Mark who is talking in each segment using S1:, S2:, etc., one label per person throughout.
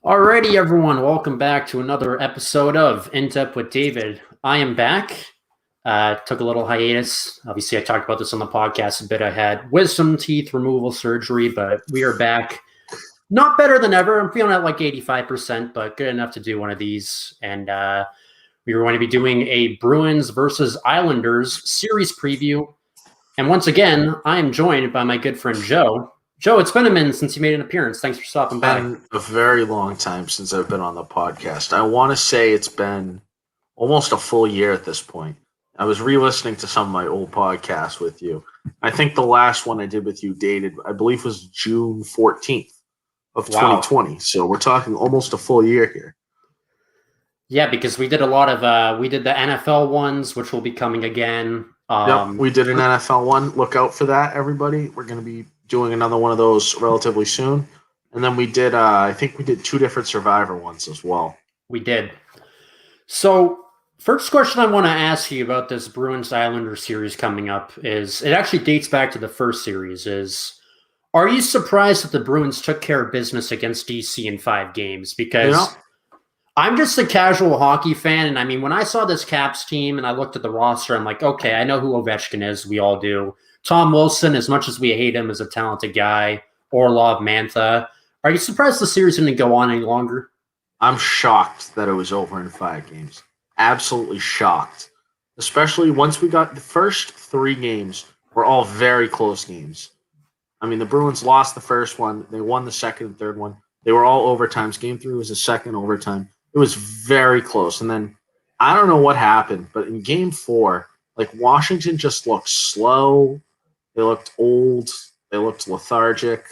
S1: Alrighty, everyone, welcome back to another episode of In Depth with David. I am back. Took a little hiatus. Obviously, I talked about this on the podcast a bit. I had wisdom teeth removal surgery, but we are back. Not better than ever. I'm feeling at like 85%, but good enough to do one of these. And we were going to be doing a Bruins versus Islanders series preview. And once again, I am joined by my good friend Joe. Joe, it's been a minute since you made an appearance. Thanks for stopping by.
S2: It's been a very long time since I've been on the podcast. I want to say it's been almost a full year at this point. I was re-listening to some of my old podcasts with you. I think the last one I did with you dated, I believe, was June 14th of 2020. So we're talking almost a full year here.
S1: Yeah, because we did a lot of we did the NFL ones, which will be coming again.
S2: Yep, we did an NFL one. Look out for that, everybody. We're going to be doing another one of those relatively soon. And then we did, I think we did two different Survivor ones as well.
S1: We did. So, first question I want to ask you about this Bruins Islander series coming up is, it actually dates back to the first series, are you surprised that the Bruins took care of business against DC in 5 games? Because I'm just a casual hockey fan, and I mean, when I saw this Caps team and I looked at the roster, I'm like, okay, I know who Ovechkin is. We all do. Tom Wilson, as much as we hate him, is a talented guy. Orlov, Mantha. Are you surprised the series didn't go on any longer?
S2: I'm shocked that it was over in 5 games. Absolutely shocked. Especially once we got the first 3 games were all very close games. I mean, the Bruins lost the first one. They won the second and third one. They were all overtimes. Game 3 was a second overtime. It was very close. And then I don't know what happened, but in Game 4, like, Washington just looked slow. They looked old. They looked lethargic.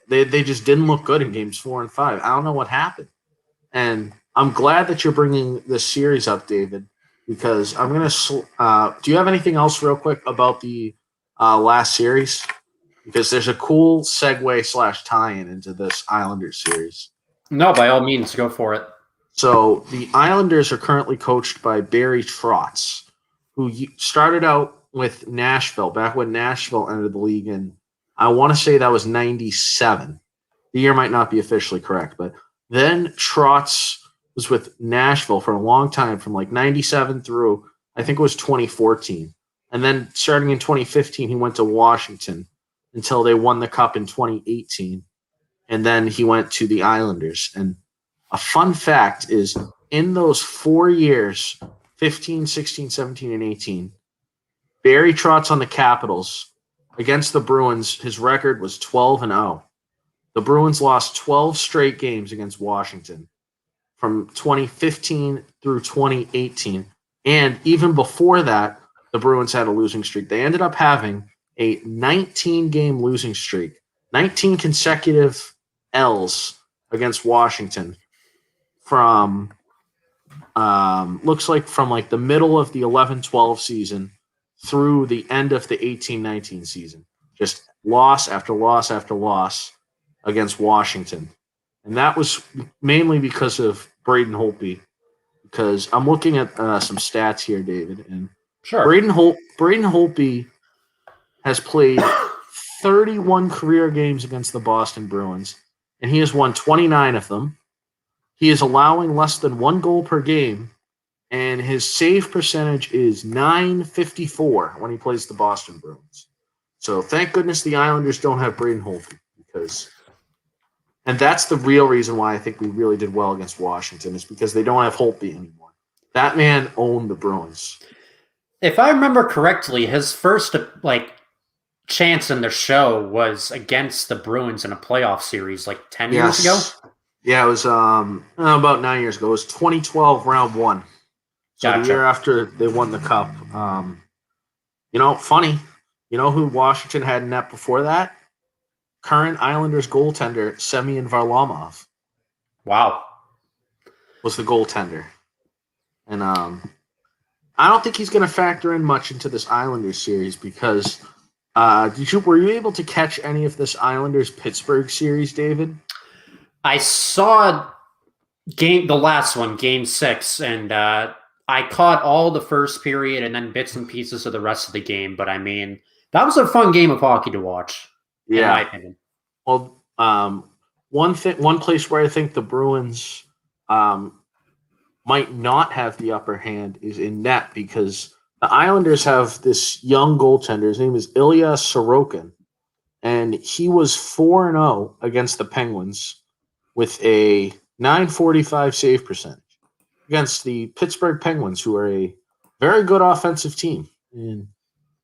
S2: They just didn't look good in games 4 and 5. I don't know what happened. And I'm glad that you're bringing this series up, David, because I'm going to do you have anything else real quick about the last series? Because there's a cool segue / tie-in into this Islanders series.
S1: No, by all means, go for it.
S2: So the Islanders are currently coached by Barry Trotz, who started out with Nashville, back when Nashville entered the league in, I want to say that was 97. The year might not be officially correct, but then Trotz was with Nashville for a long time, from like 97 through, I think it was 2014. And then starting in 2015, he went to Washington until they won the Cup in 2018. And then he went to the Islanders. And a fun fact is, in those 4 years, 15, 16, 17, and 18, Barry Trotz on the Capitals against the Bruins, his record was 12-0. The Bruins lost 12 straight games against Washington from 2015 through 2018. And even before that, the Bruins had a losing streak. They ended up having a 19-game losing streak, 19 consecutive L's against Washington from, looks like from like the middle of the 11-12 season through the end of the 18-19 season. Just loss after loss after loss against Washington. And that was mainly because of Braden Holtby. Because I'm looking at some stats here, David. And
S1: sure.
S2: Braden Holtby has played 31 career games against the Boston Bruins, and he has won 29 of them. He is allowing less than 1 goal per game, and his save percentage is .954 when he plays the Boston Bruins. So thank goodness the Islanders don't have Braden Holtby, and that's the real reason why I think we really did well against Washington, is because they don't have Holtby anymore. That man owned the Bruins.
S1: If I remember correctly, his first chance in the show was against the Bruins in a playoff series 10 years ago.
S2: Yeah, it was about 9 years ago. It was 2012 round 1. So
S1: Gotcha.
S2: The year after they won the Cup. Funny. You know who Washington had in net before that? Current Islanders goaltender Semyon Varlamov.
S1: Wow.
S2: Was the goaltender. And I don't think he's going to factor in much into this Islanders series because were you able to catch any of this Islanders-Pittsburgh series, David?
S1: I saw the last one, Game 6, and I caught all the first period and then bits and pieces of the rest of the game. But I mean, that was a fun game of hockey to watch, in my opinion.
S2: Well, one place where I think the Bruins might not have the upper hand is in net because the Islanders have this young goaltender. His name is Ilya Sorokin, and he was 4-0 against the Penguins with a 945 save percentage against the Pittsburgh Penguins, who are a very good offensive team. And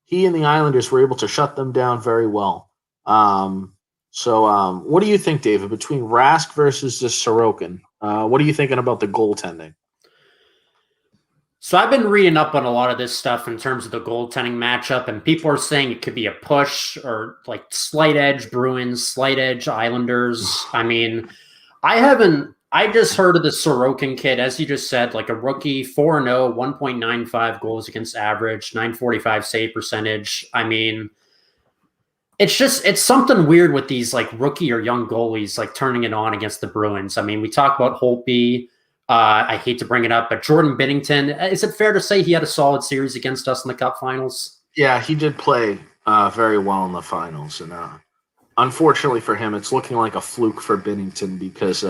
S2: he and the Islanders were able to shut them down very well. So what do you think, David, between Rask versus this Sorokin? What are you thinking about the goaltending?
S1: So I've been reading up on a lot of this stuff in terms of the goaltending matchup, and people are saying it could be a push or like slight edge Bruins, slight edge Islanders. I mean, I just heard of the Sorokin kid, as you just said, like a rookie, 4-0, 1.95 goals against average, 945 save percentage. I mean, it's something weird with these like rookie or young goalies like turning it on against the Bruins. I mean, we talk about Holtby. I hate to bring it up, but Jordan Binnington, is it fair to say he had a solid series against us in the Cup Finals?
S2: Yeah, he did play very well in the finals. And unfortunately for him, it's looking like a fluke for Binnington because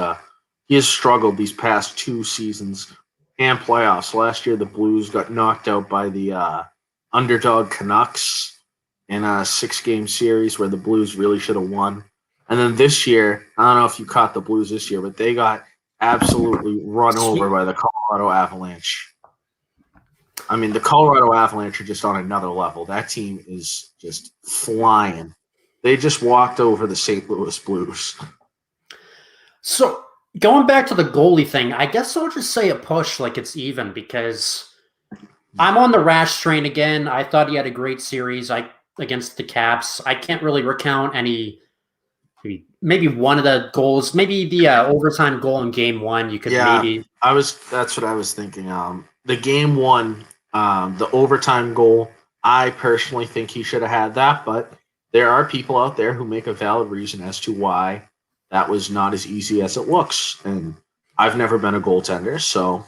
S2: he has struggled these past 2 seasons and playoffs. Last year, the Blues got knocked out by the underdog Canucks in a 6-game series where the Blues really should have won. And then this year, I don't know if you caught the Blues this year, but they got absolutely run over by the Colorado Avalanche. I mean, the Colorado Avalanche are just on another level. That team is just flying. They just walked over the St. Louis Blues.
S1: So going back to the goalie thing, I guess I'll just say a push like it's even because I'm on the Rash train again. I thought he had a great series against the Caps. I can't really recount any. Maybe one of the goals, maybe the overtime goal in Game 1. You could maybe.
S2: That's what I was thinking. The Game 1, the overtime goal. I personally think he should have had that, but there are people out there who make a valid reason as to why that was not as easy as it looks. And I've never been a goaltender, so.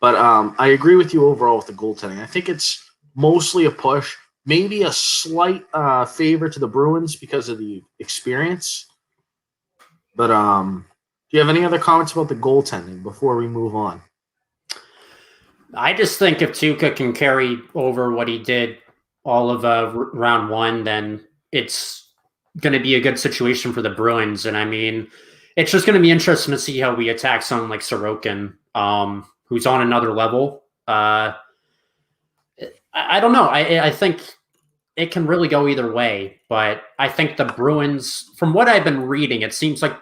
S2: But I agree with you overall with the goaltending. I think it's mostly a push. Maybe a slight favor to the Bruins because of the experience. But do you have any other comments about the goaltending before we move on?
S1: I just think if Tuukka can carry over what he did all of round 1, then it's going to be a good situation for the Bruins. And I mean, it's just going to be interesting to see how we attack someone like Sorokin, who's on another level. I don't know. I think it can really go either way, but I think the Bruins, from what I've been reading, it seems like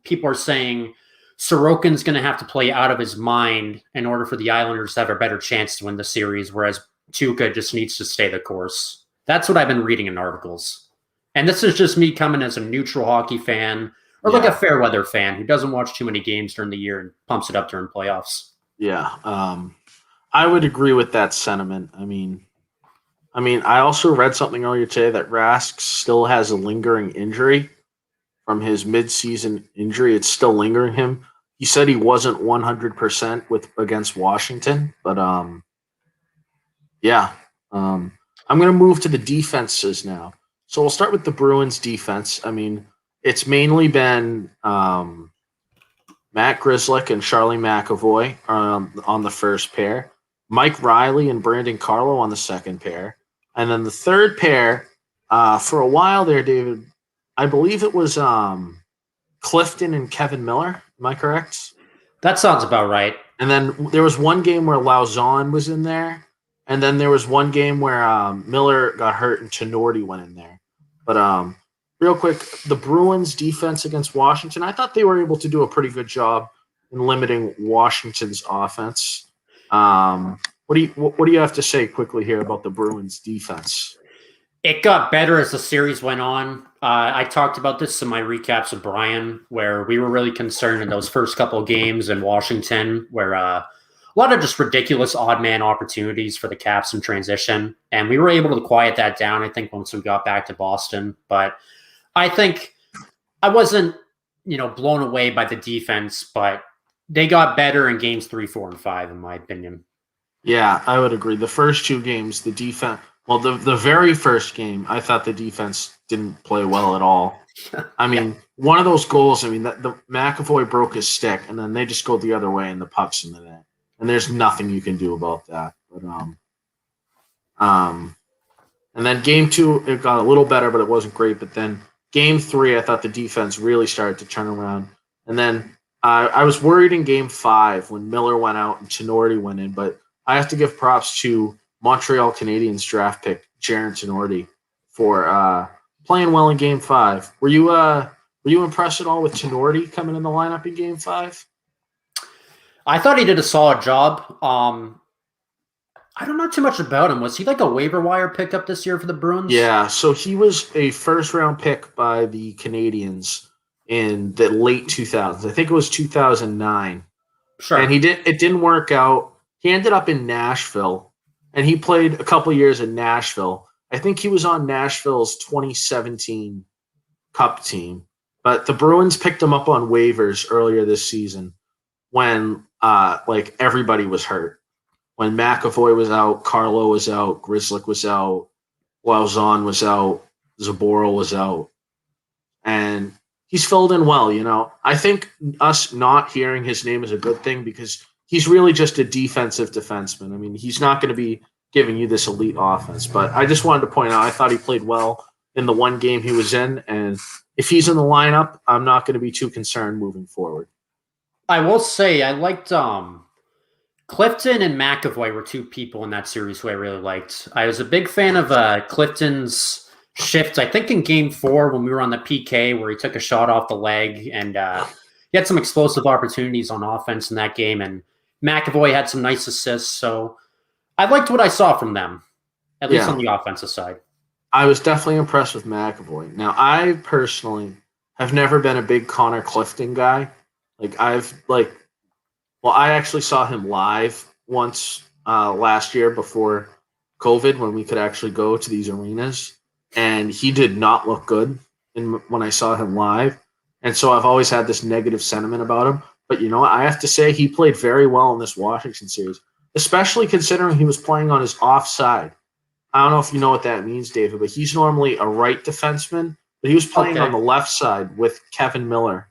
S1: people are saying Sorokin's going to have to play out of his mind in order for the Islanders to have a better chance to win the series, whereas Tuukka just needs to stay the course. That's what I've been reading in articles. And this is just me coming as a neutral hockey fan or like a fair weather fan who doesn't watch too many games during the year and pumps it up during playoffs.
S2: Yeah, I would agree with that sentiment. I mean, I also read something earlier today that Rask still has a lingering injury from his mid-season injury. It's still lingering him. He said he wasn't 100% against Washington, but I'm going to move to the defenses now. So we'll start with the Bruins defense. I mean, it's mainly been Matt Grzelcyk and Charlie McAvoy on the first pair, Mike Riley and Brandon Carlo on the second pair. And then the third pair, for a while there, David, I believe it was Clifton and Kevin Miller. Am I correct?
S1: That sounds about right.
S2: And then there was one game where Lauzon was in there. And then there was one game where Miller got hurt and Tenorti went in there. But real quick, the Bruins defense against Washington, I thought they were able to do a pretty good job in limiting Washington's offense. What do you have to say quickly here about the Bruins defense?
S1: It got better as the series went on. I talked about this in my recaps of Brian, where we were really concerned in those first couple of games in Washington, where a lot of just ridiculous odd man opportunities for the Caps in transition. And we were able to quiet that down, I think, once we got back to Boston. But I think I wasn't, blown away by the defense, but they got better in games 3, 4, and 5, in my opinion.
S2: Yeah, I would agree. The first 2 games, the defense, well, the very first game, I thought the defense didn't play well at all. I mean, one of those goals, I mean, the McAvoy broke his stick, and then they just go the other way, and the puck's in the net. And there's nothing you can do about that. But and then game 2, it got a little better, but it wasn't great. But then game 3, I thought the defense really started to turn around. And then I was worried in game 5 when Miller went out and Tenorti went in, but I have to give props to Montreal Canadiens draft pick Jaron Tenorti for playing well in game 5. Were you impressed at all with Tenorti coming in the lineup in game 5?
S1: I thought he did a solid job. I don't know too much about him. Was he like a waiver wire pickup this year for the Bruins?
S2: Yeah, so he was a first-round pick by the Canadiens in the late 2000s. I think it was 2009.
S1: Sure.
S2: And it didn't work out. He ended up in Nashville, and he played a couple years in Nashville. I think he was on Nashville's 2017 Cup team. But the Bruins picked him up on waivers earlier this season when everybody was hurt. When McAvoy was out, Carlo was out, Grzelcyk was out, Lauzon was out, Zaboral was out. And he's filled in well, you know. I think us not hearing his name is a good thing because he's really just a defensive defenseman. I mean, he's not going to be giving you this elite offense. But I just wanted to point out, I thought he played well in the one game he was in. And if he's in the lineup, I'm not going to be too concerned moving forward.
S1: I will say I liked Clifton and McAvoy were two people in that series who I really liked. I was a big fan of Clifton's shift, I think in game 4 when we were on the PK where he took a shot off the leg and he had some explosive opportunities on offense in that game. And McAvoy had some nice assists. So I liked what I saw from them, at least on the offensive side.
S2: I was definitely impressed with McAvoy. Now, I personally have never been a big Connor Clifton guy. I actually saw him live once last year before COVID when we could actually go to these arenas, and he did not look good when I saw him live. And so I've always had this negative sentiment about him. But you know what? I have to say he played very well in this Washington series, especially considering he was playing on his offside. I don't know if you know what that means, David, but he's normally a right defenseman, but he was playing on the left side with Kevin Miller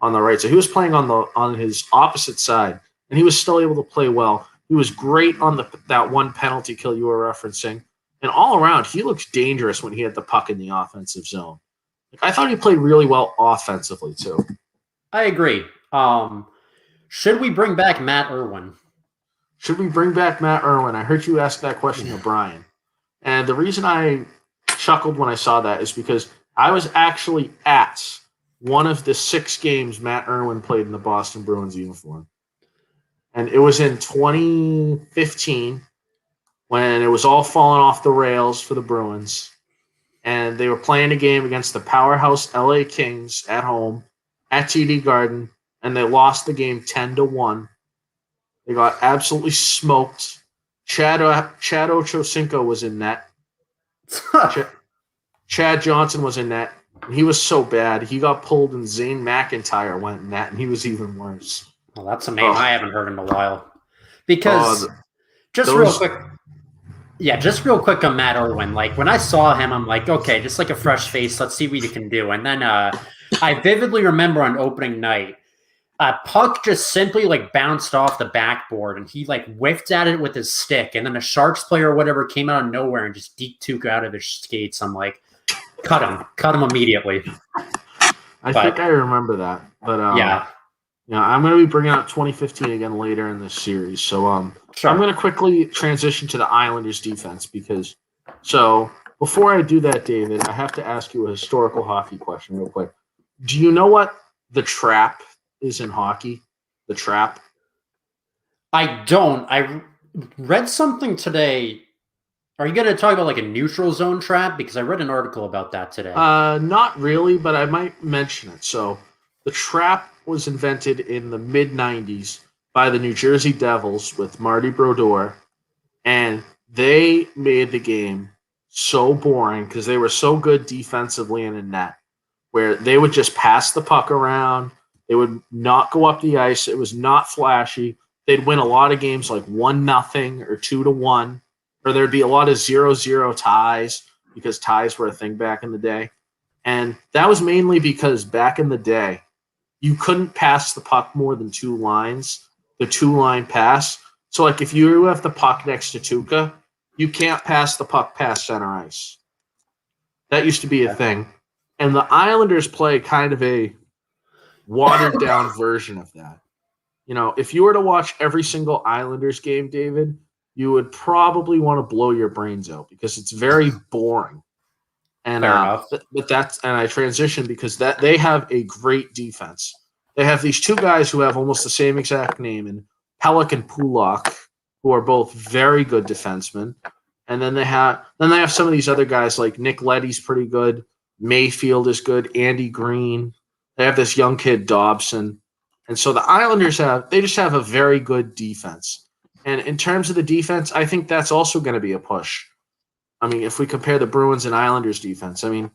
S2: on the right. So he was playing on his opposite side, and he was still able to play well. He was great on that one penalty kill you were referencing. And all around, he looks dangerous when he had the puck in the offensive zone. I thought he played really well offensively, too.
S1: I agree. Should we bring back Matt Irwin?
S2: Should we bring back Matt Irwin? I heard you ask that question to Brian. And the reason I chuckled when I saw that is because I was actually at one of the 6 games Matt Irwin played in the Boston Bruins uniform. And it was in 2015 when it was all falling off the rails for the Bruins. And they were playing a game against the powerhouse LA Kings at home at TD Garden, and they lost the game 10-1. They got absolutely smoked. Chad Ochocinco was in net. Chad Johnson was in net. And he was so bad. He got pulled, and Zane McIntyre went in net, and he was even worse.
S1: Well, that's a name I haven't heard in a while. Because real quick on Matt Irwin. Like when I saw him, I'm like, okay, just like a fresh face. Let's see what he can do. And then I vividly remember on opening night, a puck just simply like bounced off the backboard, and he like whiffed at it with his stick, and then a Sharks player or whatever came out of nowhere and just deked out of his skates. I'm like, cut him immediately.
S2: I think I remember that, but I'm going to be bringing up 2015 again later in this series. So sure. I'm going to quickly transition to the Islanders defense so before I do that, David, I have to ask you a historical hockey question real quick. Do you know what the trap is in hockey? The trap?
S1: I don't. I read something today. Are you going to talk about like a neutral zone trap? Because I read an article about that today.
S2: Not really, but I might mention it. So the trap was invented in the mid-90s by the New Jersey Devils with Marty Brodeur, and they made the game so boring because they were so good defensively in a net, where they would just pass the puck around. They would not go up the ice. It was not flashy. They'd win a lot of games like 1-0 or 2-1, or there'd be a lot of 0-0 ties because ties were a thing back in the day. And that was mainly because back in the day, you couldn't pass the puck more than two lines, the two-line pass. So, like, if you have the puck next to Tuca, you can't pass the puck past center ice. That used to be a thing. And the Islanders play kind of a watered-down version of that. You know, if you were to watch every single Islanders game, David, you would probably want to blow your brains out because it's very boring. And
S1: Fair enough.
S2: but that's and I transition because that they have a great defense. They have these two guys who have almost the same exact name, and Pelech and Pulak, who are both very good defensemen. And then they have some of these other guys like Nick Leddy's pretty good, Mayfield is good, Andy Green. They have this young kid Dobson, and so the Islanders just have a very good defense. And in terms of the defense, I think that's also going to be a push. I mean, if we compare the Bruins and Islanders defense, I mean,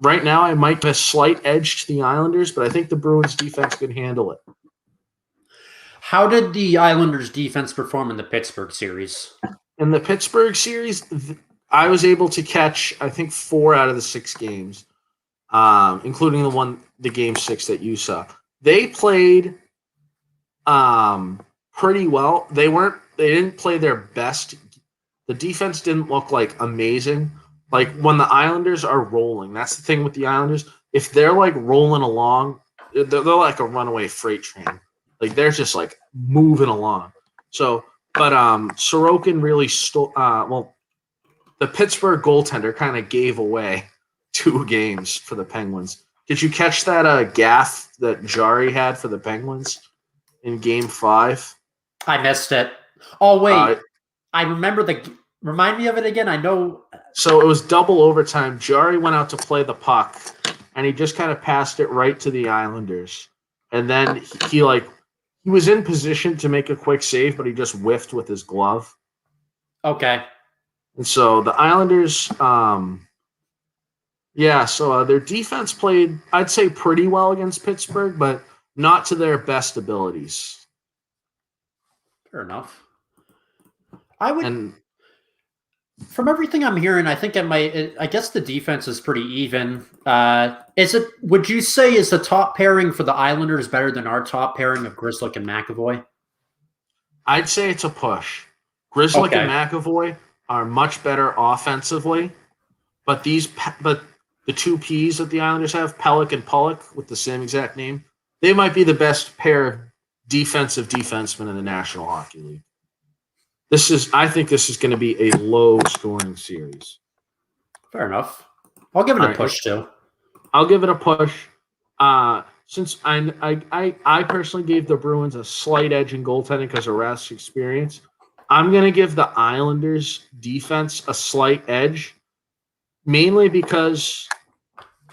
S2: right now I might have a slight edge to the Islanders, but I think the Bruins defense could handle it.
S1: How did the Islanders defense perform in the Pittsburgh series?
S2: In the Pittsburgh series, I was able to catch, I think, 4 out of the 6 games, including the game 6 that you saw. They played pretty well. They didn't play their best. The defense didn't look like amazing. Like when the Islanders are rolling, that's the thing with the Islanders. If they're like rolling along, they're like a runaway freight train. Like they're just like moving along. So, but Sorokin really stole. The Pittsburgh goaltender kind of gave away 2 games for the Penguins. Did you catch that gaff that Jari had for the Penguins in Game 5?
S1: I missed it. Oh wait, I remember Remind me of it again. I know.
S2: So it was double overtime. Jari went out to play the puck, and he just kind of passed it right to the Islanders. And then he was in position to make a quick save, but he just whiffed with his glove.
S1: Okay.
S2: And so the Islanders, their defense played, I'd say, pretty well against Pittsburgh, but not to their best abilities.
S1: Fair enough. From everything I'm hearing, I think I guess the defense is pretty even. Would you say is the top pairing for the Islanders better than our top pairing of Grzelcyk and McAvoy?
S2: I'd say it's a push. Grzelcyk and McAvoy are much better offensively, but the 2 Ps that the Islanders have, Pelech and Pollock, with the same exact name, they might be the best pair of defensive defensemen in the National Hockey League. I think this is going to be a low-scoring series.
S1: Fair enough. I'll give it a push too.
S2: I'll give it a push. Since I personally gave the Bruins a slight edge in goaltending because of Rath's experience, I'm going to give the Islanders defense a slight edge, mainly because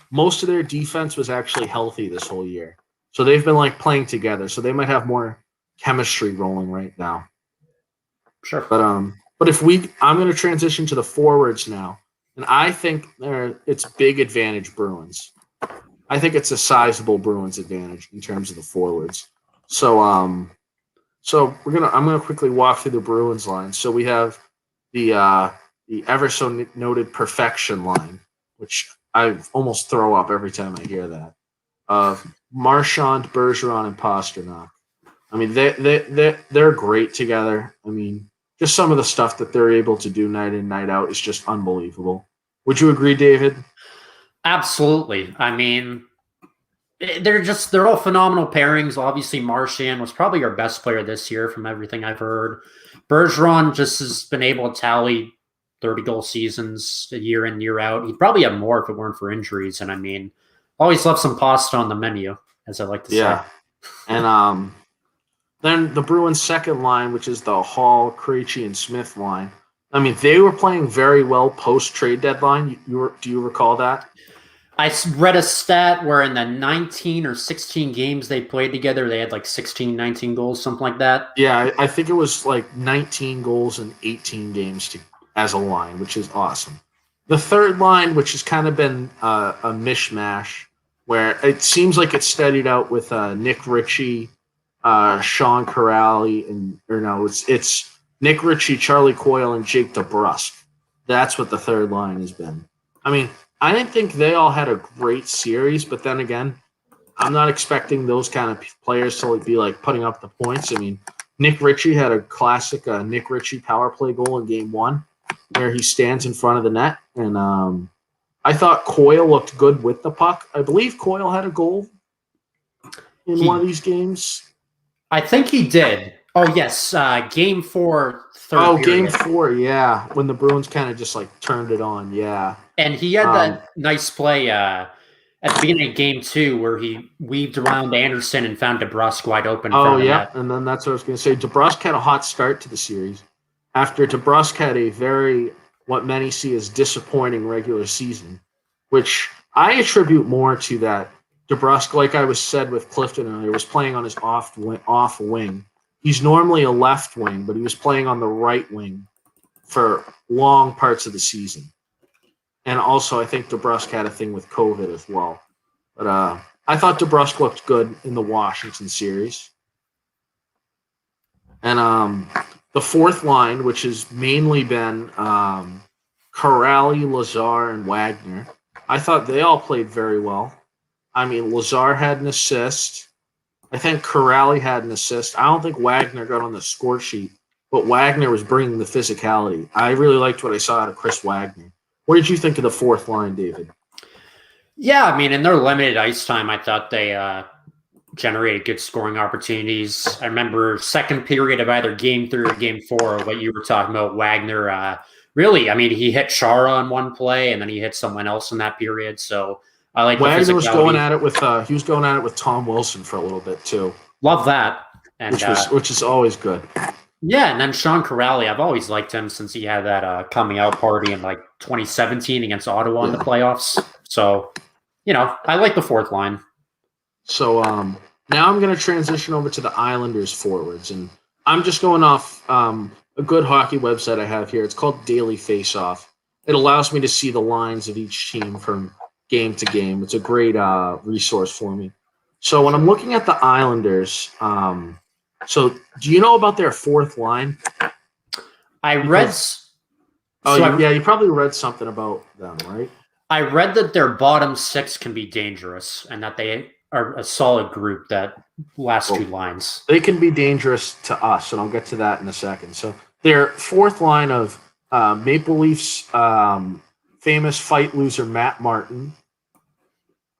S2: most of their defense was actually healthy this whole year. So they've been playing together. So they might have more chemistry rolling right now.
S1: Sure.
S2: But I'm going to transition to the forwards now, and I think it's big advantage Bruins. I think it's a sizable Bruins advantage in terms of the forwards. So I'm gonna quickly walk through the Bruins line. So we have the ever so noted perfection line, which I almost throw up every time I hear that. Marchand, Bergeron, and Pasternak. I mean, they're great together. I mean, just some of the stuff that they're able to do night in, night out is just unbelievable. Would you agree, David?
S1: Absolutely. I mean, they're all phenomenal pairings. Obviously, Marchand was probably our best player this year from everything I've heard. Bergeron just has been able to tally 30-goal seasons year in, year out. He'd probably have more if it weren't for injuries. And I mean, always love some pasta on the menu, as I like to say.
S2: Yeah. And then the Bruins' second line, which is the Hall, Krejci, and Smith line. I mean, they were playing very well post-trade deadline. Do you recall that?
S1: I read a stat where in the 19 or 16 games they played together, they had 16, 19 goals, something like that.
S2: Yeah, I think it was 19 goals in 18 games as a line, which is awesome. The third line, which has kind of been a mishmash, where it seems like it's studied out with Nick Ritchie, Sean Corrali, it's Nick Ritchie, Charlie Coyle, and Jake DeBrusk. That's what the third line has been. I mean, I didn't think they all had a great series, but then again, I'm not expecting those kind of players to be like putting up the points. I mean, Nick Ritchie had a classic Nick Ritchie power play goal in Game 1 where he stands in front of the net. And I thought Coyle looked good with the puck. I believe Coyle had a goal in one of these games.
S1: I think he did. Oh, yes. Game 4, third period.
S2: Game 4, yeah. When the Bruins kind of just like turned it on, yeah.
S1: And he had that nice play at the beginning of Game 2 where he weaved around Anderson and found DeBrusk wide open.
S2: Oh, yeah. And then that's what I was going to say. DeBrusk had a hot start to the series. After DeBrusk had a very, what many see as disappointing regular season, which I attribute more to that. DeBrusk, like I was said with Clifton earlier, was playing on his off wing. He's normally a left wing, but he was playing on the right wing for long parts of the season. And also, I think DeBrusk had a thing with COVID as well. But I thought DeBrusk looked good in the Washington series. And the fourth line, which has mainly been Kuraly, Lazar, and Wagner, I thought they all played very well. I mean, Lazar had an assist. I think Kuraly had an assist. I don't think Wagner got on the score sheet, but Wagner was bringing the physicality. I really liked what I saw out of Chris Wagner. What did you think of the fourth line, David?
S1: Yeah, I mean, in their limited ice time, I thought they generated good scoring opportunities. I remember second period of either Game 3 or Game 4, what you were talking about, Wagner. Really, I mean, he hit Chara on one play, and then he hit someone else in that period. So I like
S2: Wagner was going at it with he was going at it with Tom Wilson for a little bit too.
S1: Love that, and
S2: which is always good.
S1: Yeah, and then Sean Kuraly, I've always liked him since he had that coming out party in like 2017 against Ottawa in the playoffs. So, I like the fourth line.
S2: So now I'm going to transition over to the Islanders forwards, and I'm just going off a good hockey website I have here. It's called Daily Faceoff. It allows me to see the lines of each team from game to game. It's a great resource for me. So when I'm looking at the Islanders, so do you know about their fourth line?
S1: I read.
S2: You probably read something about them, right?
S1: I read that their bottom six can be dangerous and that they are a solid group, that last two lines.
S2: They can be dangerous to us, and I'll get to that in a second. So their fourth line of Maple Leafs famous fight loser Matt Martin,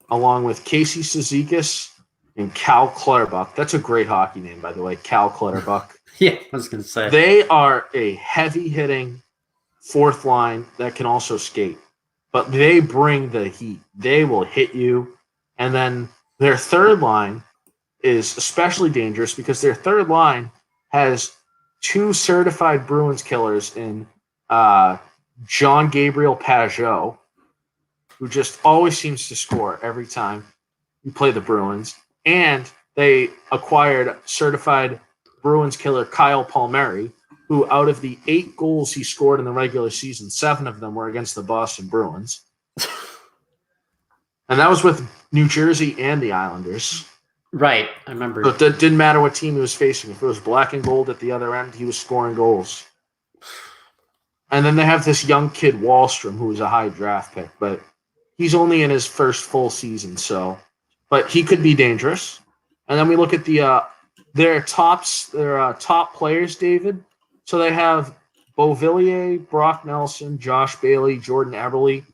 S2: along with Casey Cizikas and Cal Clutterbuck. That's a great hockey name, by the way, Cal Clutterbuck.
S1: Yeah, I was going to say.
S2: They are a heavy-hitting fourth line that can also skate. But they bring the heat. They will hit you. And then their third line is especially dangerous because their third line has two certified Bruins killers in John Gabriel Pajot, who just always seems to score every time you play the Bruins. And they acquired certified Bruins killer Kyle Palmieri, who out of the 8 goals he scored in the regular season, 7 of them were against the Boston Bruins. And that was with New Jersey and the Islanders.
S1: Right, I remember.
S2: So it didn't matter what team he was facing. If it was black and gold at the other end, he was scoring goals. And then they have this young kid, Wahlstrom, who was a high draft pick, but he's only in his first full season, but he could be dangerous. And then we look at their top players, David. So they have Beauvillier, Brock Nelson, Josh Bailey, Jordan Eberle.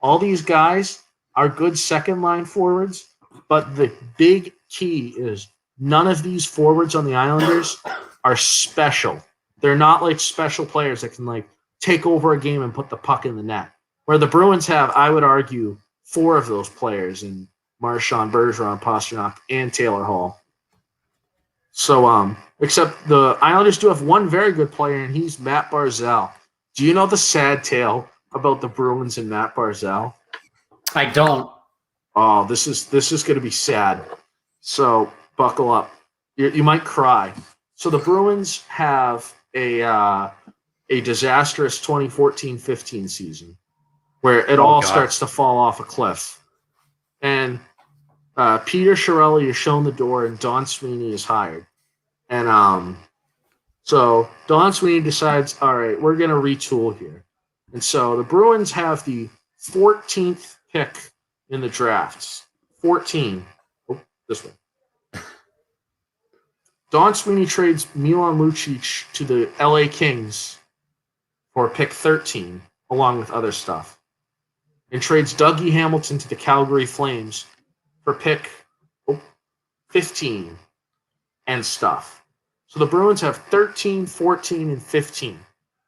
S2: All these guys are good second-line forwards, but the big key is none of these forwards on the Islanders are special. They're not like special players that can take over a game and put the puck in the net. Where the Bruins have, I would argue, 4 of those players in Marchand, Bergeron, Pastrnak, and Taylor Hall. So, except the Islanders do have one very good player, and he's Matt Barzal. Do you know the sad tale about the Bruins and Matt Barzal?
S1: I don't.
S2: Oh, this is going to be sad. So, buckle up. You might cry. So the Bruins have a disastrous 2014-15 season where it all starts to fall off a cliff. And Peter Chiarelli is shown the door, and Don Sweeney is hired. And so Don Sweeney decides, all right, we're going to retool here. And so the Bruins have the 14th pick in the drafts. 14. Oh, this one. Don Sweeney trades Milan Lucic to the LA Kings for pick 13, along with other stuff. And trades Dougie Hamilton to the Calgary Flames for pick 15 and stuff. So the Bruins have 13, 14, and 15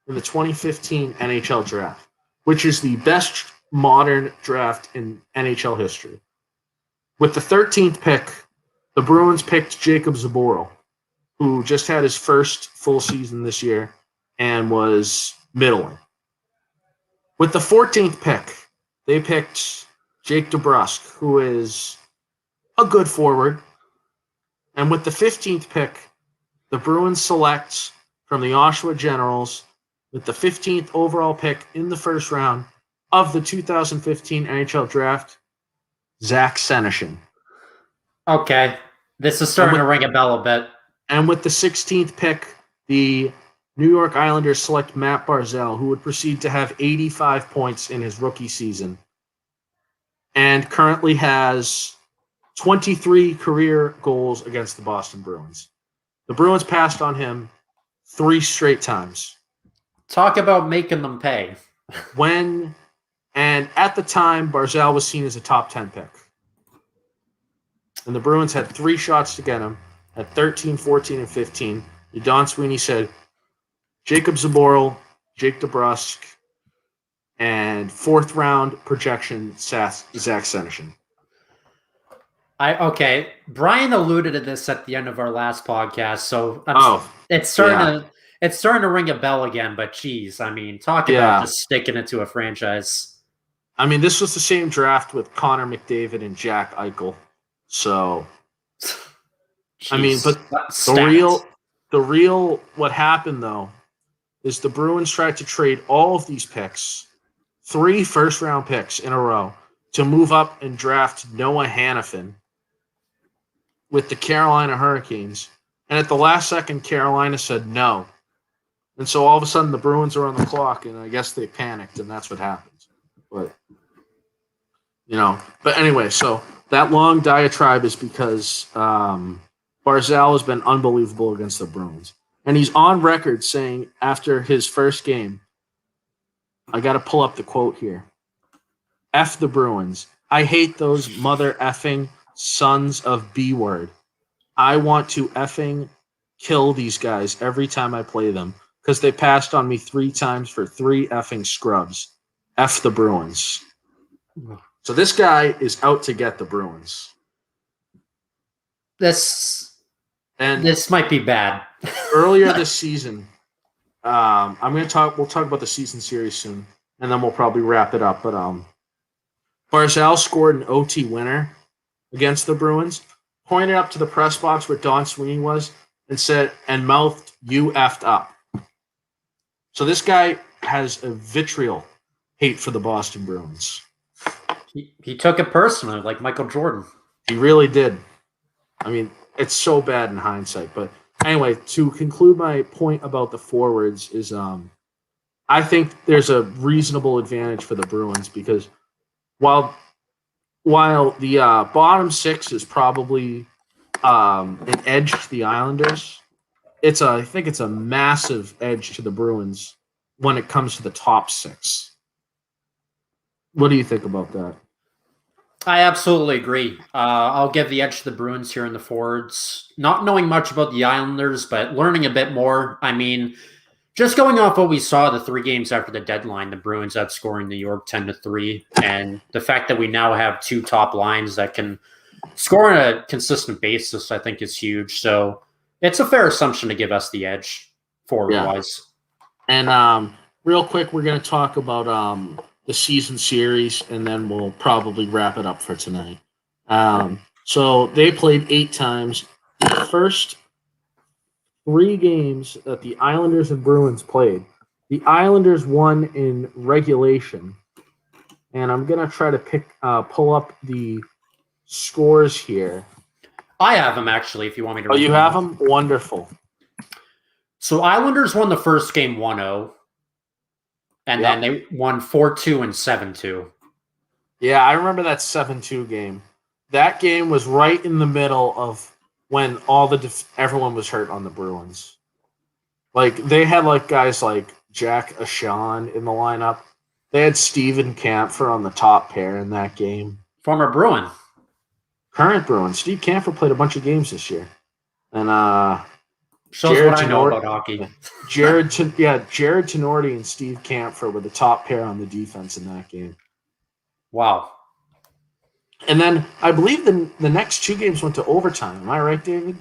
S2: in the 2015 NHL draft, which is the best modern draft in NHL history. With the 13th pick, the Bruins picked Jacob Zboril, who just had his first full season this year and was middling. With the 14th pick, they picked Jake DeBrusk, who is a good forward. And with the 15th pick, the Bruins select from the Oshawa Generals with the 15th overall pick in the first round of the 2015 NHL Draft, Zach Senyshyn.
S1: Okay. This is starting to ring a bell a bit.
S2: And with the 16th pick, the New York Islanders select Matt Barzal, who would proceed to have 85 points in his rookie season and currently has 23 career goals against the Boston Bruins. The Bruins passed on him 3 straight times.
S1: Talk about making them pay.
S2: And at the time, Barzal was seen as a top 10 pick. And the Bruins had 3 shots to get him at 13, 14, and 15. Don Sweeney said, Jacob Zboril, Jake DeBrusk, and 4th round projection, Zach Senyshyn.
S1: Okay. Brian alluded to this at the end of our last podcast, so it's starting to ring a bell again. But geez, I mean, talk about just sticking it to a franchise.
S2: I mean, this was the same draft with Connor McDavid and Jack Eichel. So, jeez, I mean, but the real what happened though is the Bruins tried to trade all of these picks, 3 first-round picks in a row, to move up and draft Noah Hanifin with the Carolina Hurricanes. And at the last second, Carolina said no. And so all of a sudden the Bruins are on the clock, and I guess they panicked, and that's what happened. But, but anyway, so that long diatribe is because Barzal has been unbelievable against the Bruins. And he's on record saying after his first game, I got to pull up the quote here. F the Bruins. I hate those mother effing sons of B-word. I want to effing kill these guys every time I play them because they passed on me 3 times for 3 effing scrubs. F the Bruins. So this guy is out to get the Bruins.
S1: This might be bad.
S2: Earlier this season, we'll talk about the season series soon, and then we'll probably wrap it up. But Barzal scored an OT winner against the Bruins, pointed up to the press box where Don Sweeney was, and said, and mouthed, "You effed up." So this guy has a vitriol hate for the Boston Bruins.
S1: He took it personally, like Michael Jordan.
S2: He really did. I mean, it's so bad in hindsight. But anyway, to conclude my point about the forwards is I think there's a reasonable advantage for the Bruins because while the bottom 6 is probably an edge to the Islanders, I think it's a massive edge to the Bruins when it comes to the top 6. What do you think about that?
S1: I absolutely agree. I'll give the edge to the Bruins here in the forwards. Not knowing much about the Islanders, but learning a bit more. I mean, just going off what we saw the 3 games after the deadline, the Bruins outscoring New York 10-3, and the fact that we now have 2 top lines that can score on a consistent basis, I think is huge. So it's a fair assumption to give us the edge forward-wise.
S2: And real quick, we're going to talk about the season series, and then we'll probably wrap it up for tonight. So they played 8 times. The first 3 games that the Islanders and Bruins played, the Islanders won in regulation. And I'm going to try to pull up the scores here.
S1: I have them, actually, if you want me to.
S2: Oh, you have them? Wonderful.
S1: So Islanders won the first game 1-0. And then they won 4-2 and 7-2.
S2: Yeah, I remember that 7-2 game. That game was right in the middle of when everyone was hurt on the Bruins. Like they had like guys like Jack Ashan in the lineup. They had Steven Kampfer on the top pair in that game.
S1: Former Bruin.
S2: Current Bruins. Steve Kampfer played a bunch of games this year. And
S1: Shows what I know about hockey.
S2: Jared Tenorti and Steve Kampfer were the top pair on the defense in that game.
S1: Wow.
S2: And then I believe the next two games went to overtime. Am I right, David?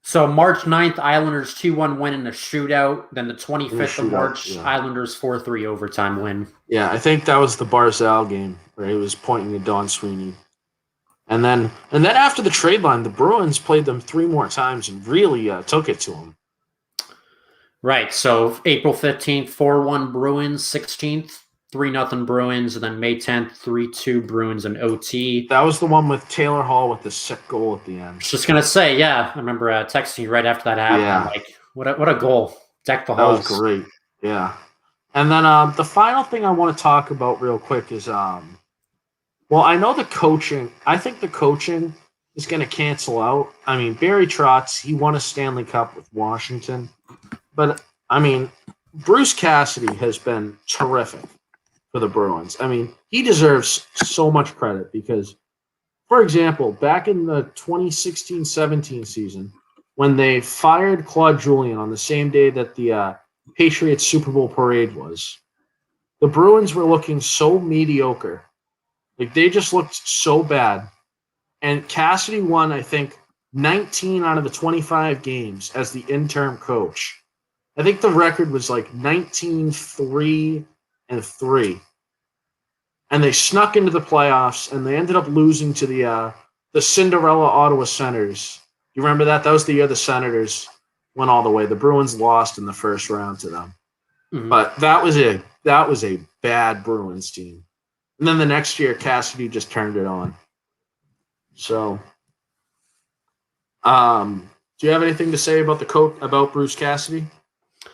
S1: So March 9th, Islanders 2-1 win in a shootout. Then the 25th of March,
S2: yeah.
S1: Islanders 4-3 overtime win.
S2: Yeah, I think that was the Barzal game where he was pointing to Don Sweeney. And then after the trade line, the Bruins played them 3 more times and really took it to them.
S1: Right. So April 15th, 4-1 Bruins. 16th, 3-0 Bruins. And then May 10th, 3-2 Bruins and OT.
S2: That was the one with Taylor Hall with the sick goal at the end.
S1: I was just going to say, yeah, I remember texting you right after that happened.
S2: Yeah.
S1: Like, what a goal. Deck the halls.
S2: That was great. Yeah. And then the final thing I want to talk about real quick is well, I know the coaching. I think the coaching is going to cancel out. I mean, Barry Trotz, he won a Stanley Cup with Washington. But, I mean, Bruce Cassidy has been terrific for the Bruins. I mean, he deserves so much credit because, for example, back in the 2016-17 season, when they fired Claude Julien on the same day that the Patriots Super Bowl parade was, the Bruins were looking so mediocre. Like, they just looked so bad. And Cassidy won, I think, 19 out of the 25 games as the interim coach. I think the record was like 19-3-3. And they snuck into the playoffs, and they ended up losing to the Cinderella Ottawa Senators. You remember that? That was the year the Senators went all the way. The Bruins lost in the first round to them. Mm-hmm. But that was a bad Bruins team. And then the next year, Cassidy just turned it on. So, do you have anything to say about about Bruce Cassidy?
S1: I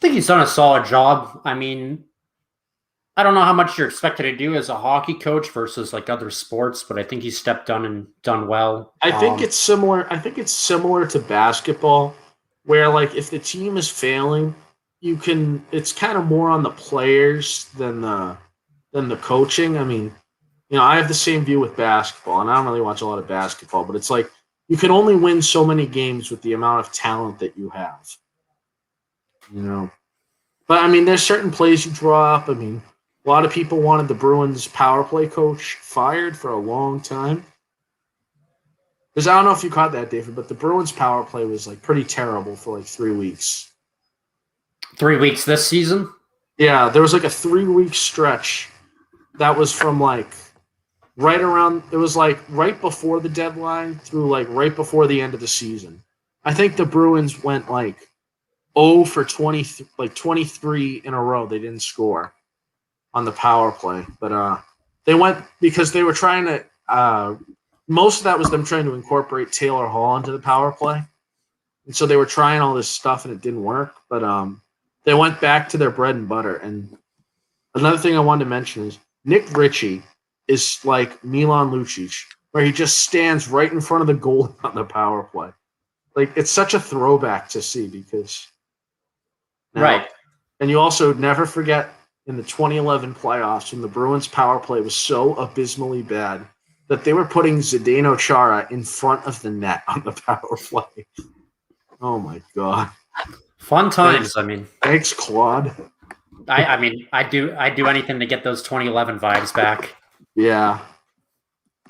S1: think he's done a solid job. I mean, I don't know how much you're expected to do as a hockey coach versus like other sports, but I think he's stepped on and done well.
S2: I think it's similar. I think it's similar to basketball, where like if the team is failing, it's kind of more on the players than the coaching. I mean, you know, I have the same view with basketball, and I don't really watch a lot of basketball, but it's like you can only win so many games with the amount of talent that you have. You know, but I mean, there's certain plays you draw up. I mean, a lot of people wanted the Bruins power play coach fired for a long time. Because I don't know if you caught that, David, but the Bruins power play was like pretty terrible for like 3 weeks.
S1: 3 weeks this season?
S2: Yeah, there was like a 3-week stretch that was from like right before the deadline through like right before the end of the season. I think the Bruins went like 0 for 23 in a row. They didn't score on the power play, but they went because they were trying to. Most of that was them trying to incorporate Taylor Hall into the power play, and so they were trying all this stuff and it didn't work. But they went back to their bread and butter. And another thing I wanted to mention is Nick Ritchie is like Milan Lucic, where he just stands right in front of the goal on the power play. Like, it's such a throwback to see because now,
S1: right.
S2: And you also never forget in the 2011 playoffs when the Bruins power play was so abysmally bad that they were putting Zdeno Chara in front of the net on the power play. Oh my God.
S1: Fun times.
S2: Thanks, Claude.
S1: I mean, I do anything to get those 2011 vibes back.
S2: Yeah.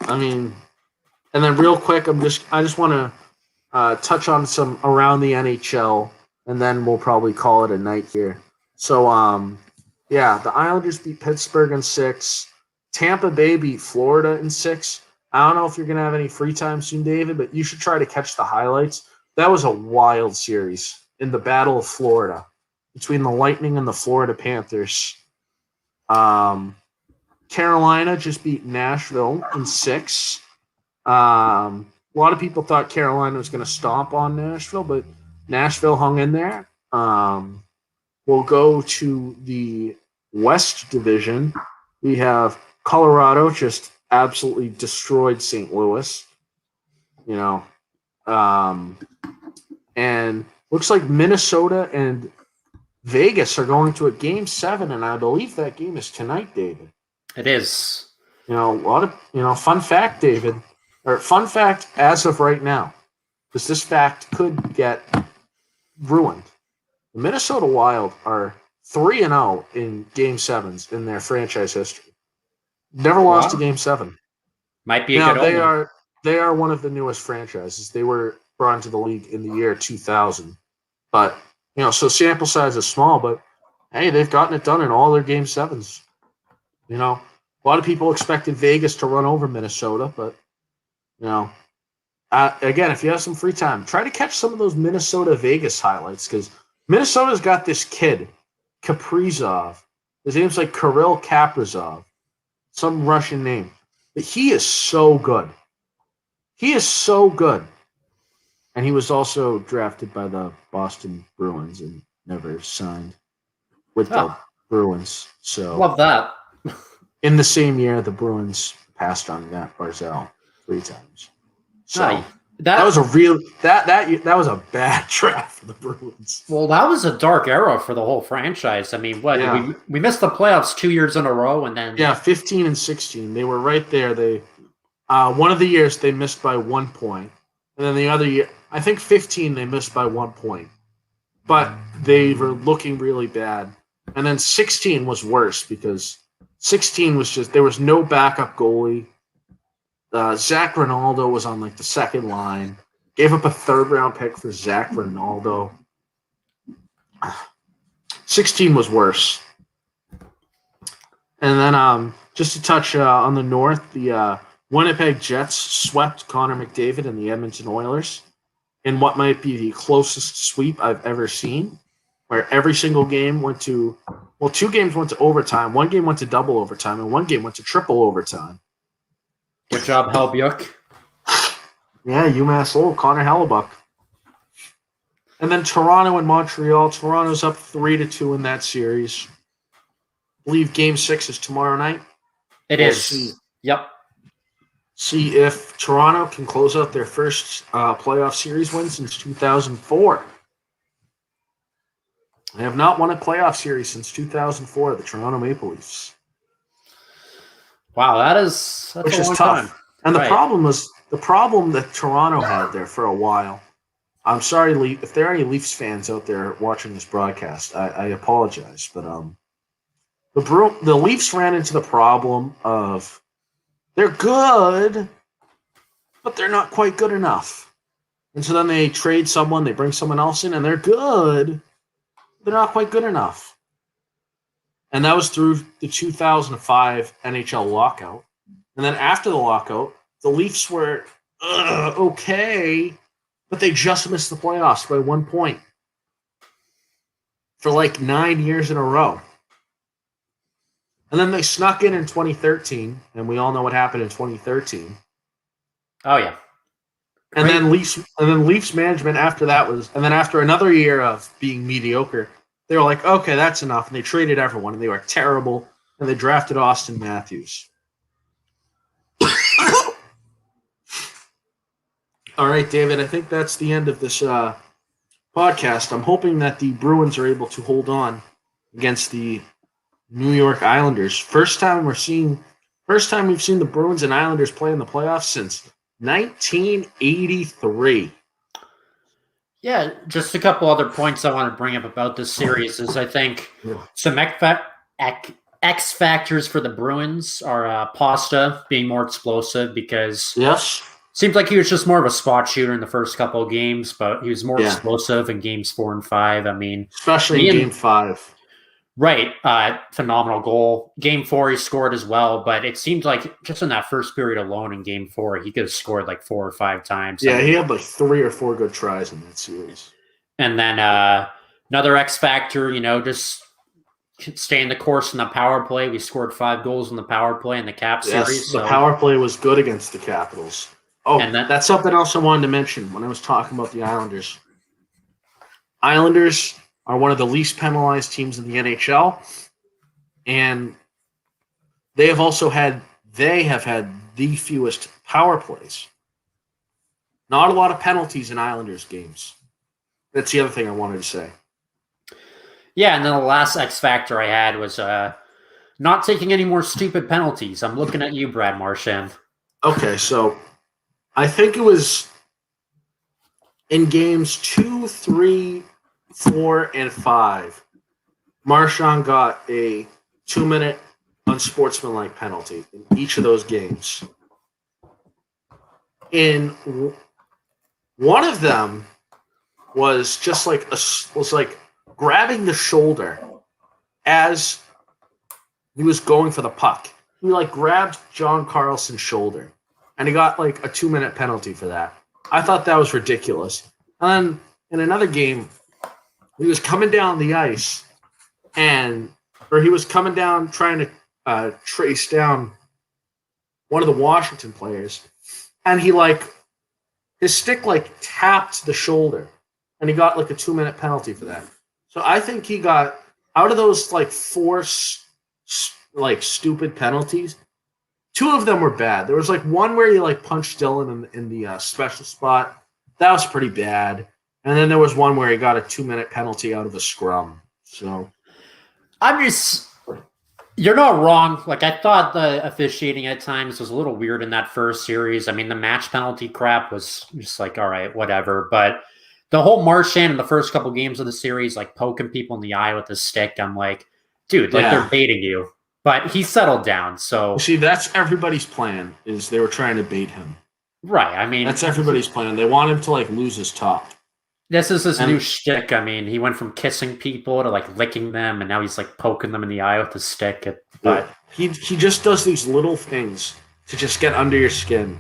S2: I mean, and then real quick, I just want to touch on some around the NHL, and then we'll probably call it a night here. So, yeah, the Islanders beat Pittsburgh in 6. Tampa Bay beat Florida in 6. I don't know if you're going to have any free time soon, David, but you should try to catch the highlights. That was a wild series in the Battle of Florida between the Lightning and the Florida Panthers. Carolina just beat Nashville in 6. A lot of people thought Carolina was going to stomp on Nashville, but Nashville hung in there. We'll go to the West Division. We have Colorado just absolutely destroyed St. Louis. And looks like Minnesota and Vegas are going to a Game 7, and I believe that game is tonight, David.
S1: It is.
S2: A lot of, fun fact, David, or fun fact as of right now, because this fact could get ruined. The Minnesota Wild are 3-0 in Game 7s in their franchise history. Never lost a Game 7.
S1: Might be a good omen.
S2: They are one of the newest franchises. They were brought into the league in the year 2000. But, so sample size is small, but, hey, they've gotten it done in all their Game 7s. A lot of people expected Vegas to run over Minnesota, but, again, if you have some free time, try to catch some of those Minnesota-Vegas highlights, because Minnesota's got this kid, Kaprizov. His name's like Kirill Kaprizov, some Russian name. But he is so good. He is so good. And he was also drafted by the Boston Bruins and never signed with the Bruins. So
S1: love that.
S2: In the same year, the Bruins passed on Matt Barzal 3 times. So that was that was a bad draft for the Bruins.
S1: Well, that was a dark era for the whole franchise. I mean, we missed the playoffs 2 years in a row, and then
S2: 15 and 16, they were right there. They one of the years they missed by 1 point, and then the other year, I think 15, they missed by 1 point, but they were looking really bad. And then 16 was worse because 16 was just there was no backup goalie. Zach Ronaldo was on the second line. Gave up a 3rd-round pick for Zach Ronaldo. 16 was worse. And then just to touch on the North, the Winnipeg Jets swept Connor McDavid and the Edmonton Oilers in what might be the closest sweep I've ever seen, where every single game went to – 2 games went to overtime, 1 game went to double overtime, and 1 game went to triple overtime.
S1: Good job, Helbuk.
S2: Yeah, UMass old Connor Hellebuck. And then Toronto and Montreal. Toronto's up 3-2 in that series. I believe Game 6 is tomorrow night.
S1: It is. Yep.
S2: See if Toronto can close out their first playoff series win since 2004. They have not won a playoff series since 2004, the Toronto Maple Leafs.
S1: Wow, that's
S2: which
S1: a
S2: is
S1: long
S2: tough.
S1: time.
S2: And the problem that Toronto had there for a while. I'm sorry, if there are any Leafs fans out there watching this broadcast, I apologize, but the Leafs ran into the problem of they're good, but they're not quite good enough. And so then they trade someone, they bring someone else in, and they're good, they're not quite good enough. And that was through the 2005 NHL lockout. And then after the lockout, the Leafs were okay, but they just missed the playoffs by 1 point for 9 years in a row. And then they snuck in 2013, and we all know what happened in 2013.
S1: Oh yeah.
S2: And then Leafs management after that and then after another year of being mediocre, they were like, okay, that's enough. And they traded everyone, and they were terrible. And they drafted Austin Matthews. All right, David, I think that's the end of this podcast. I'm hoping that the Bruins are able to hold on against the New York Islanders. First time we've seen the Bruins and Islanders play in the playoffs since 1983.
S1: Yeah, just a couple other points I want to bring up about this series is I think some X factors for the Bruins are Pasta being more explosive because seems like he was just more of a spot shooter in the first couple of games, but he was more explosive in games 4 and 5. I mean,
S2: especially in Game 5.
S1: Right. Phenomenal goal. Game 4, he scored as well, but it seemed like just in that first period alone in Game 4, he could have scored 4 or 5 times.
S2: Yeah, he had 3 or 4 good tries in that series.
S1: And then another X factor, just staying the course in the power play. We scored 5 goals in the power play in the Cap series.
S2: The power play was good against the Capitals. Oh, and that's something else I wanted to mention when I was talking about the Islanders. Islanders are one of the least penalized teams in the NHL, and they have had the fewest power plays. Not a lot of penalties in Islanders games. That's the other thing I wanted to say.
S1: Yeah, and then the last X factor I had was not taking any more stupid penalties. I'm looking at you, Brad Marchand.
S2: Okay, so I think it was in games 2, 3, 4, and 5. Marchand got a 2-minute unsportsmanlike penalty in each of those games. In one of them was just like grabbing the shoulder as he was going for the puck. He like grabbed John Carlson's shoulder, and he got like a 2-minute penalty for that. I thought that was ridiculous. And then in another game, he was coming down the ice, or he was coming down trying to trace down one of the Washington players, and his stick tapped the shoulder, and he got like a 2-minute penalty for that. So I think he got out of those four stupid penalties. 2 of them were bad. There was one where he punched Dylan in the special spot. That was pretty bad. And then there was one where he got a 2-minute penalty out of a scrum. So
S1: you're not wrong. I thought the officiating at times was a little weird in that first series. I mean, the match penalty crap was just all right, whatever. But the whole Marchand in the first couple games of the series, poking people in the eye with a stick, I'm like, dude, they're baiting you. But he settled down. So
S2: see, that's everybody's plan. Is they were trying to bait him.
S1: Right. I mean,
S2: that's everybody's plan. They want him to lose his top.
S1: This is his new shtick. I mean, he went from kissing people to licking them, and now he's poking them in the eye with a stick. But
S2: he just does these little things to just get under your skin.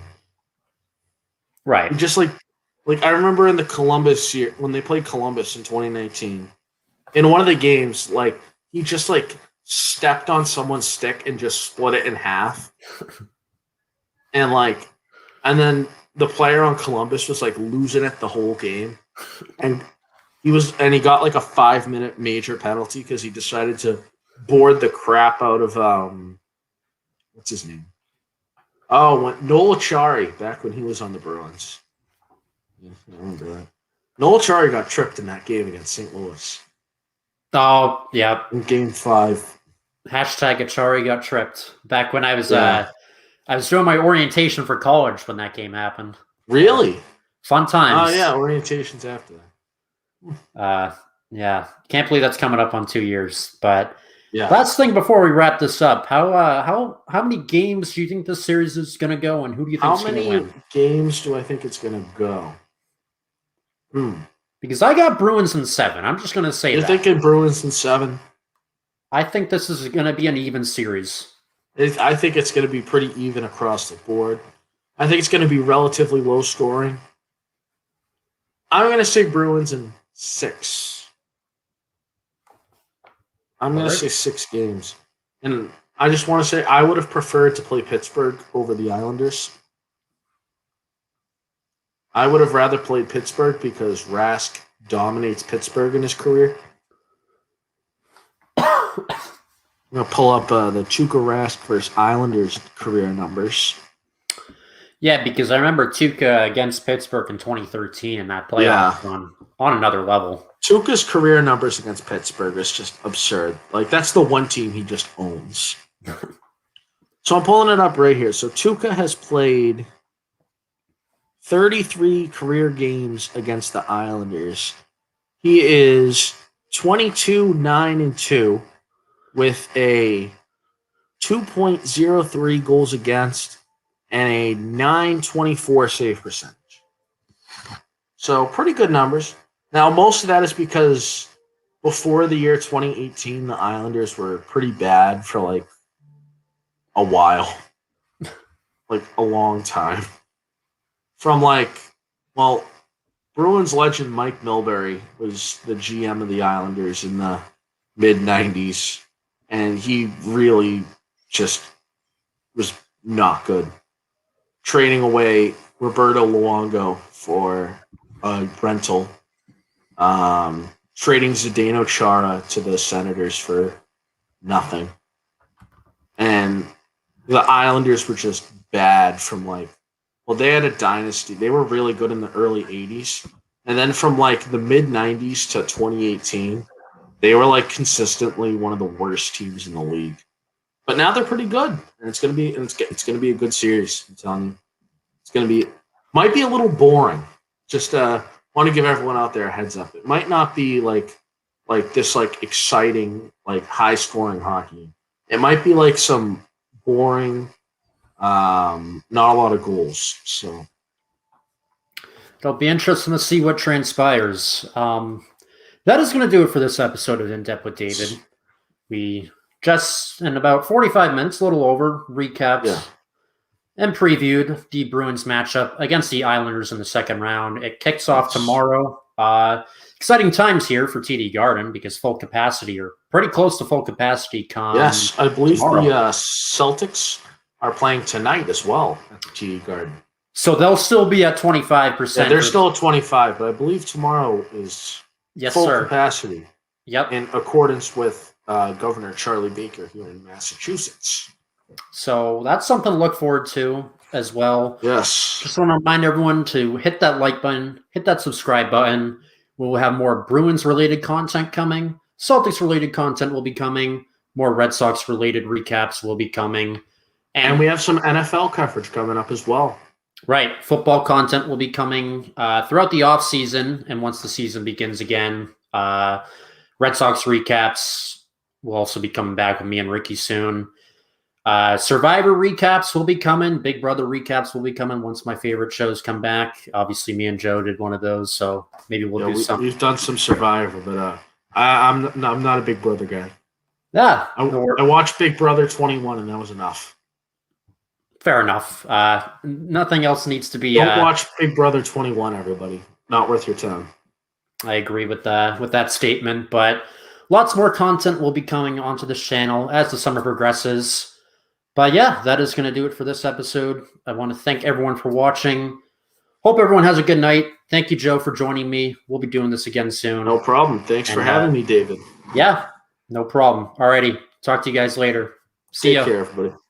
S1: Right.
S2: He just I remember in the Columbus year when they played Columbus in 2019, in one of the games, he just stepped on someone's stick and just split it in half. and then the player on Columbus was losing it the whole game. And he got a 5-minute major penalty because he decided to board the crap out of what's his name? Oh, Noel Acciari back when he was on the Bruins. Yeah, I remember that. Noel Acciari got tripped in that game against St. Louis.
S1: Oh, yeah.
S2: In Game 5.
S1: Hashtag Acciari got tripped. Back when I was doing my orientation for college when that game happened.
S2: Really?
S1: Fun times.
S2: Oh, yeah, orientation's after
S1: that. Yeah. Can't believe that's coming up on 2 years. But
S2: yeah.
S1: Last thing before we wrap this up, how many games do you think this series is going to go, and who do you think is going to win?
S2: How many games do I think it's going to go?
S1: Because I got Bruins in 7. I'm just going to say
S2: You're thinking Bruins in 7?
S1: I think this is going to be an even series.
S2: I think it's going to be pretty even across the board. I think it's going to be relatively low scoring. I'm going to say Bruins in 6. I'm going to say 6 games. And I just want to say I would have preferred to play Pittsburgh over the Islanders. I would have rather played Pittsburgh because Rask dominates Pittsburgh in his career. I'm going to pull up the Tuukka Rask versus Islanders career numbers.
S1: Yeah, because I remember Tuukka against Pittsburgh in 2013 in that playoff run on another level.
S2: Tuukka's career numbers against Pittsburgh is just absurd. That's the one team he just owns. So I'm pulling it up right here. So Tuukka has played 33 career games against the Islanders. He is 22-9-2 with a 2.03 goals against and a .924 save percentage. So pretty good numbers. Now, most of that is because before the year 2018, the Islanders were pretty bad for a while. A long time. From Bruins legend Mike Milbury was the GM of the Islanders in the mid-90s, and he really just was not good. Trading away Roberto Luongo for a rental. Trading Zdeno Chara to the Senators for nothing. And The Islanders were just bad from they had a dynasty. They were really good in the early 80s. And then from the mid 90s to 2018, they were consistently one of the worst teams in the league. But now they're pretty good. And it's going to be a good series. I'm telling you. It's going to be might be a little boring. Just want to give everyone out there a heads up. It might not be this exciting high scoring hockey. It might be some boring, not a lot of goals. So
S1: it'll be interesting to see what transpires. That is going to do it for this episode of In Depth with David. We just in about 45 minutes, a little over, recapped and previewed the Bruins matchup against the Islanders in the second round. It kicks off tomorrow. Exciting times here for TD Garden because full capacity or pretty close to full capacity.
S2: Yes, I believe
S1: tomorrow.
S2: The Celtics are playing tonight as well at the TD Garden.
S1: So they'll still be at 25%.
S2: Yeah, they're still at 25, but I believe tomorrow is full capacity.
S1: Yep.
S2: In accordance with Governor Charlie Baker here in Massachusetts.
S1: So that's something to look forward to as well.
S2: Yes.
S1: Just want to remind everyone to hit that like button, hit that subscribe button. We'll have more Bruins-related content coming. Celtics-related content will be coming. More Red Sox-related recaps will be coming.
S2: And we have some NFL coverage coming up as well.
S1: Right. Football content will be coming throughout the offseason and once the season begins again. Red Sox recaps will also be coming back with me and Ricky soon. Survivor recaps will be coming. Big Brother recaps will be coming once my favorite shows come back. Obviously, me and Joe did one of those, so maybe we'll do something.
S2: We've done some Survivor, but I'm not a Big Brother guy.
S1: Yeah.
S2: I watched Big Brother 21, and that was enough.
S1: Fair enough. Nothing else needs to be.
S2: Don't watch Big Brother 21, everybody. Not worth your time.
S1: I agree with that statement, but lots more content will be coming onto this channel as the summer progresses. But yeah, that is going to do it for this episode. I want to thank everyone for watching. Hope everyone has a good night. Thank you, Joe, for joining me. We'll be doing this again soon.
S2: No problem. Thanks for having me, David.
S1: Yeah, no problem. Alrighty. Talk to you guys later. See ya.
S2: Take care, everybody.